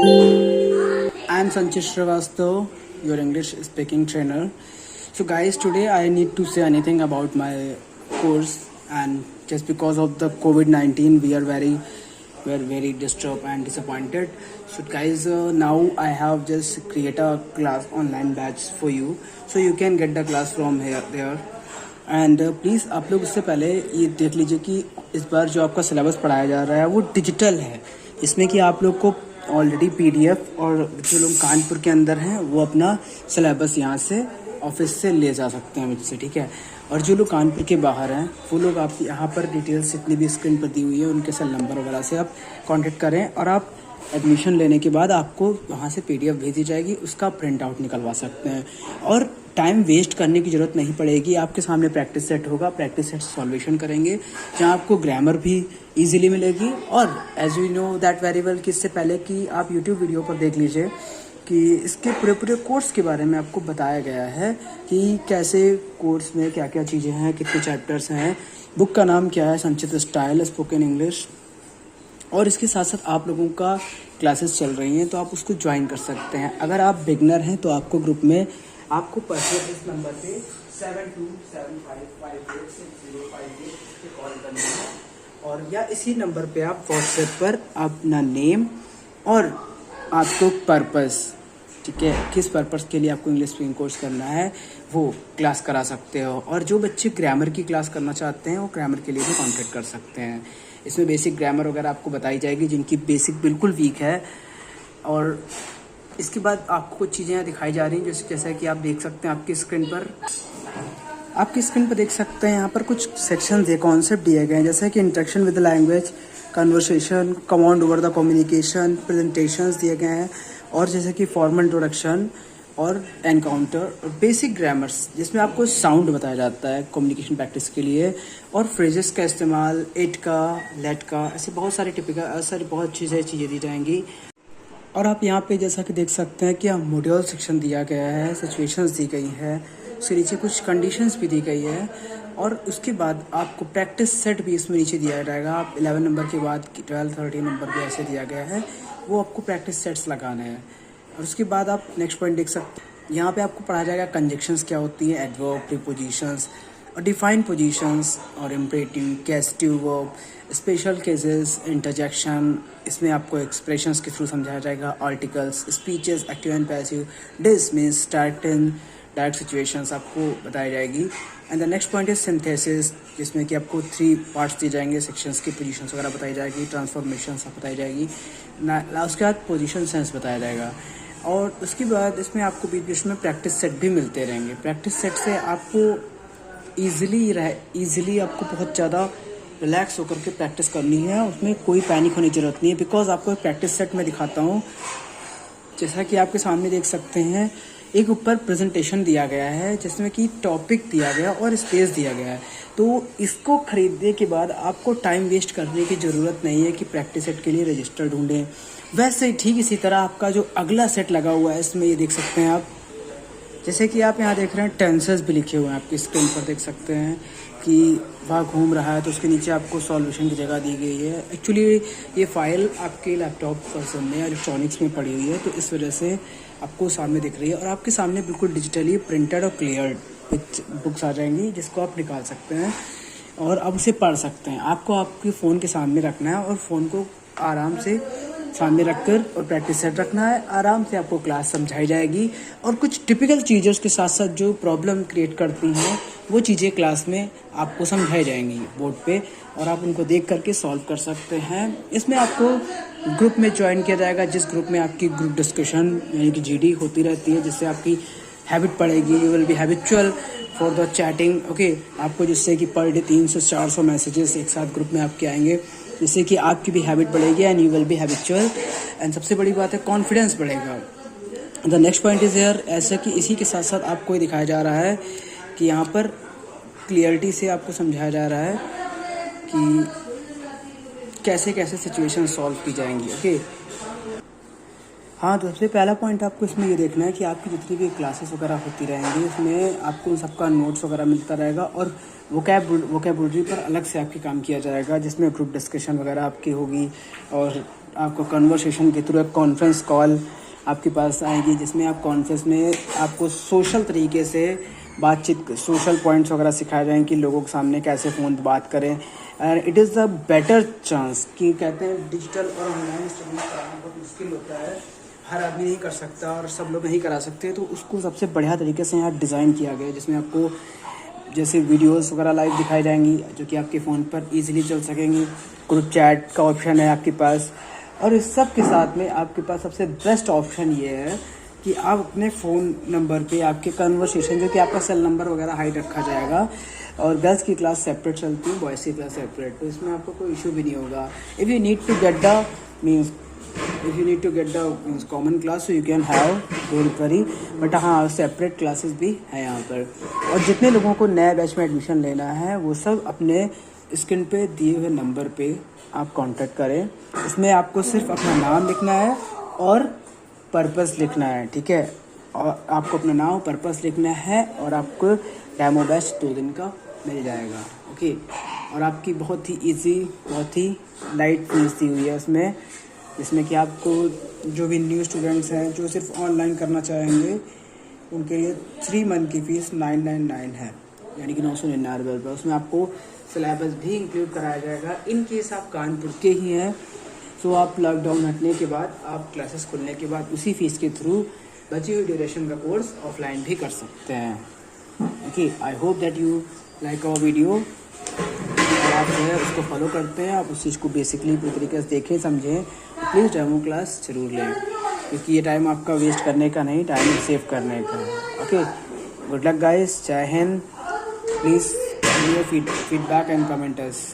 I am Sanchit Srivastav, your English speaking trainer. So guys, today I need to say anything about my course, and just because of the COVID-19 we are very disturbed and disappointed. So guys, now I have just create a class online batch for you, so you can get the class from here there. And please आप लोग उससे पहले ये देख लीजिए कि इस बार जो आपका सिलेबस पढ़ाया जा रहा है वो डिजिटल है, इसमें कि आप लोग को ऑलरेडी पीडीएफ और जो लोग कानपुर के अंदर हैं वो अपना सिलेबस यहाँ से ऑफिस से ले जा सकते हैं मुझसे, ठीक है। और जो लोग कानपुर के बाहर हैं वो लोग आप यहाँ पर डिटेल्स जितनी भी स्क्रीन पर दी हुई है उनके सेल नंबर वगैरह से आप कांटेक्ट करें, और आप एडमिशन लेने के बाद आपको वहाँ से पीडीएफ भेजी जाएगी, उसका प्रिंट आउट निकलवा सकते हैं। और टाइम वेस्ट करने की ज़रूरत नहीं पड़ेगी, आपके सामने प्रैक्टिस सेट होगा, प्रैक्टिस सेट सॉल्यूशन करेंगे जहाँ आपको ग्रामर भी इजीली मिलेगी। और as you know that very well कि इससे पहले कि आप यूट्यूब वीडियो पर देख लीजिए कि इसके पूरे कोर्स के बारे में आपको बताया गया है कि कैसे कोर्स में क्या क्या चीज़ें हैं, कितने चैप्टर्स हैं, बुक का नाम क्या है, संचित स्टाइल स्पोकन इंग्लिश। और इसके साथ साथ आप लोगों का क्लासेस चल रही हैं तो आप उसको ज्वाइन कर सकते हैं। अगर आप बिगनर हैं तो आपको ग्रुप में आपको पर्सनल इस नंबर पे 7275586058 पे कॉल करना है, और या इसी नंबर पे आप व्हाट्सएप पर अपना नेम और आपको पर्पस, ठीक है, किस पर्पस के लिए आपको इंग्लिश स्पीकिंग कोर्स करना है वो क्लास करा सकते हो। और जो बच्चे ग्रामर की क्लास करना चाहते हैं वो ग्रामर के लिए भी कॉन्टेक्ट कर सकते हैं। इसमें बेसिक ग्रामर वगैरह आपको बताई जाएगी जिनकी बेसिक बिल्कुल वीक है। और इसके बाद आपको कुछ चीज़ें दिखाई जा रही हैं जैसे कि आप देख सकते हैं आपकी स्क्रीन पर देख सकते हैं यहाँ पर कुछ सेक्शन दिए, कॉन्सेप्ट दिए गए हैं, जैसे कि interaction with the language, conversation, command over the communication, presentations दिए गए हैं, और जैसे कि फॉर्मल इंट्रोडक्शन और एनकाउंटर, बेसिक ग्रामर्स जिसमें आपको साउंड बताया जाता है कम्युनिकेशन प्रैक्टिस के लिए, और फ्रेजेस का इस्तेमाल, इट का, लेट का, ऐसे बहुत सारे बहुत चीज़ें दी जाएंगी। और आप यहाँ पे जैसा कि देख सकते हैं कि मॉड्यूल सेक्शन दिया गया है, सिचुएशंस दी गई है, उसके नीचे कुछ कंडीशंस भी दी गई है, और उसके बाद आपको प्रैक्टिस सेट भी इसमें नीचे दिया जाएगा। आप 11 नंबर के बाद 12 13 नंबर भी ऐसे दिया गया है, वो आपको प्रैक्टिस सेट्स लगाने हैं। और उसके बाद आप नेक्स्ट पॉइंट देख सकते हैं, यहाँ पे आपको पढ़ाया जाएगा कंजक्शंस क्या होती है, एडवर्ब, प्रीपोजिशंस और डिफाइन पोजीशंस और imperative, causative verb, special cases, interjection, इसमें आपको एक्सप्रेशंस के थ्रू समझाया जाएगा, articles, speeches, active and passive, dismiss, direct situations आपको बताई जाएगी। And the next point is synthesis, जिसमें कि आपको 3 पार्ट्स दिए जाएंगे, सेक्शंस की पोजीशंस वगैरह बताई जाएगी, ट्रांसफॉर्मेशंस बताई जाएगी, उसके बाद पोजीशन सेंस बताया जाएगा। और उसके बाद इसमें आपको बीच बीच में प्रैक्टिस सेट भी मिलते रहेंगे। प्रैक्टिस सेट से आपको ईजिली आपको बहुत ज़्यादा रिलैक्स होकर के प्रैक्टिस करनी है, उसमें कोई पैनिक होने की ज़रूरत नहीं है। बिकॉज आपको एक प्रैक्टिस सेट में दिखाता हूँ, जैसा कि आपके सामने देख सकते हैं, एक ऊपर प्रेजेंटेशन दिया गया है जिसमें कि टॉपिक दिया गया और स्पेस दिया गया है। तो इसको खरीदने के बाद आपको टाइम वेस्ट करने की ज़रूरत नहीं है कि प्रैक्टिस सेट के लिए रजिस्टर ढूंढें। वैसे ही ठीक इसी तरह आपका जो अगला सेट लगा हुआ है इसमें ये देख सकते हैं आप, जैसे कि आप यहाँ देख रहे हैं टेंसेस भी लिखे हुए हैं, आपकी स्क्रीन पर देख सकते हैं कि वहाँ घूम रहा है तो उसके नीचे आपको सॉल्यूशन की जगह दी गई है। एक्चुअली ये फाइल आपके लैपटॉप पर्सन में या इलेक्ट्रॉनिक्स में पड़ी हुई है तो इस वजह से आपको सामने दिख रही है, और आपके सामने बिल्कुल डिजिटली प्रिंटेड और क्लियर बुक्स आ जाएंगी जिसको आप निकाल सकते हैं और अब उसे पढ़ सकते हैं। आपको आपके फ़ोन के सामने रखना है और फ़ोन को आराम से सामने रखकर और प्रैक्टिस सेट रखना है, आराम से आपको क्लास समझाई जाएगी। और कुछ टिपिकल चीज़ें उसके साथ साथ जो प्रॉब्लम क्रिएट करती हैं वो चीज़ें क्लास में आपको समझाई जाएंगी बोर्ड पे, और आप उनको देख करके सॉल्व कर सकते हैं। इसमें आपको ग्रुप में ज्वाइन किया जाएगा, जिस ग्रुप में आपकी ग्रुप डिस्कशन यानी कि जीडी होती रहती है, जिससे आपकी हैबिट पड़ेगी। You will be habitual for the chatting, okay. आपको जिससे कि पर डे 300 से 400 मैसेजेस एक साथ ग्रुप में आपके आएंगे, जिससे कि आपकी भी हैबिट बढ़ेगी and you will be habitual. And सबसे बड़ी बात है कॉन्फिडेंस बढ़ेगा। The next point is here, ऐसे कि इसी के साथ साथ आपको ये दिखाया जा रहा है कि यहाँ पर क्लियरिटी से आपको समझाया जा रहा है कि कैसे कैसे सिचुएशन सॉल्व की जाएंगी, ओके। हाँ, तो सबसे पहला पॉइंट आपको इसमें ये देखना है कि आपकी जितनी भी क्लासेस वगैरह होती रहेंगी उसमें आपको उन सबका नोट्स वगैरह मिलता रहेगा, और वोकैबुलरी पर अलग से आपकी काम किया जाएगा, जिसमें ग्रुप डिस्कशन वगैरह आपकी होगी और आपको कन्वर्सेशन के थ्रू एक कॉन्फ्रेंस कॉल आपके पास आएगी, जिसमें आप कॉन्फ्रेंस में आपको सोशल तरीके से बातचीत, सोशल पॉइंट्स वगैरह सिखाए जाएंगे कि लोगों के सामने कैसे फ़ोन बात करें। And it is the better chance कि कहते हैं डिजिटल और ऑनलाइन स्टडी कराना बहुत मुश्किल होता है, हर आदमी नहीं कर सकता और सब लोग नहीं करा सकते, तो उसको सबसे बढ़िया तरीके से यहाँ डिज़ाइन किया गया है, जिसमें आपको जैसे वीडियोस वगैरह लाइव दिखाई जाएंगी जो कि आपके फ़ोन पर इजीली चल सकेंगी। ग्रुप चैट का ऑप्शन है आपके पास, और इस सब के साथ में आपके पास सबसे बेस्ट ऑप्शन ये है कि आप अपने फ़ोन नंबर पे आपके कन्वर्सेशन, जो कि आपका सेल नंबर वगैरह हाइड रखा जाएगा, और गर्ल्स की क्लास सेपरेट चलती है, बॉयज़ की क्लास सेपरेट, तो इसमें आपको कोई इशू भी नहीं होगा। If you need to get the common class, so you can have, don't worry, but हाँ सेपरेट क्लासेस भी हैं यहाँ पर। और जितने लोगों को नए बैच में एडमिशन लेना है वो सब अपने स्क्रीन पे दिए हुए नंबर पे आप कांटेक्ट करें। इसमें आपको सिर्फ अपना नाम लिखना है और पर्पस लिखना है, ठीक है, और आपको अपना नाम पर्पस लिखना है, और आपको डेमो बैच 2 दिन का मिल जाएगा, ओके। और आपकी बहुत ही इजी, बहुत ही लाइट फीस दी हुई है उसमें, जिसमें कि आपको जो भी न्यू स्टूडेंट्स हैं जो सिर्फ ऑनलाइन करना चाहेंगे उनके लिए 3 मंथ की फ़ीस 999 है, यानी कि 999 रुपये। उसमें आपको सिलेबस भी इंक्लूड कराया जाएगा। इन केस आप कानपुर के ही हैं तो आप लॉकडाउन हटने के बाद, आप क्लासेस खुलने के बाद उसी फीस के थ्रू बची हुई ड्यूरेशन का कोर्स ऑफलाइन भी कर सकते हैं, okay. I hope that you like our video, और आप जो है उसको फॉलो करते हैं, आप उस चीज़ को बेसिकली पूरी तरीके से देखें, समझें, तो प्लीज़ डेमो क्लास ज़रूर लें, क्योंकि ये टाइम आपका वेस्ट करने का नहीं, टाइम सेव करने का है, ओके। गुड लक गाइस, जय Hind. Please feedback and comment us.